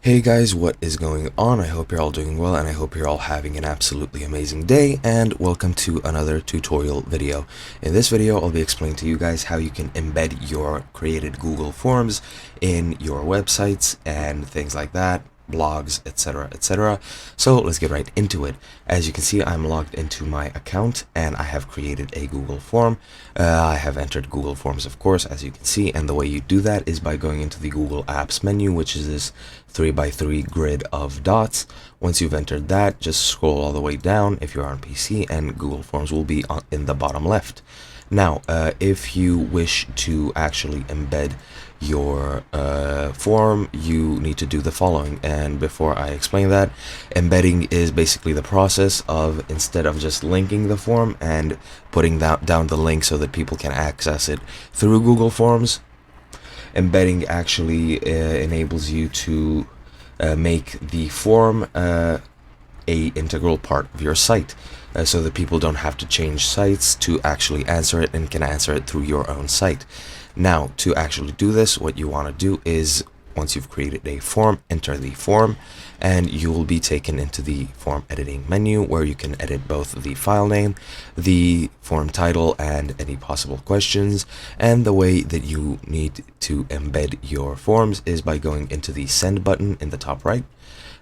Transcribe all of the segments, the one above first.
Hey guys, what is going on? I hope you're all doing well and I hope you're all having an absolutely amazing day, and welcome to another tutorial video. In this video, I'll be explaining to you guys how you can embed your created Google Forms in your websites and things like that, blogs, etc, etc. So let's get right into it. As you can see, I'm logged into my account and I have created a Google form. I have entered Google Forms, of course, as you can see, and the way you do that is by going into the Google Apps menu, which is this 3x3 grid of dots. Once you've entered that, just scroll all the way down if you're on PC, and Google Forms will be in the bottom left. Now, if you wish to actually embed your form, you need to do the following. And before I explain that, embedding is basically the process of, instead of just linking the form and putting down the link so that people can access it through Google Forms, embedding actually enables you to make the form a integral part of your site, so that people don't have to change sites to actually answer it and can answer it through your own site. Now, to actually do this, what you want to do is, once you've created a form, enter the form and you will be taken into the form editing menu, where you can edit both the file name, the form title, and any possible questions. And the way that you need to embed your forms is by going into the send button in the top right.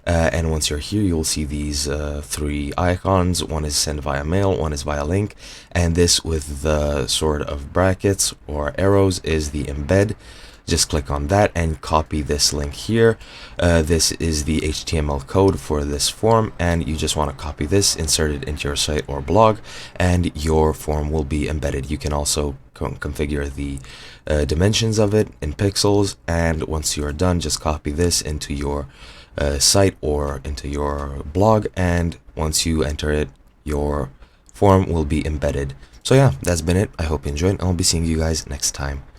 And once you're here, you'll see these three icons. One is send via mail, one is via link, and this with the sort of brackets or arrows is the embed. Just click on that and copy this link here. This is the HTML code for this form, and you just want to copy this, insert it into your site or blog, and your form will be embedded. You can also configure the dimensions of it in pixels, and once you're done, just copy this into your site or into your blog, and once you enter it, your form will be embedded. So yeah, that's been it. I hope you enjoyed, and I'll be seeing you guys next time.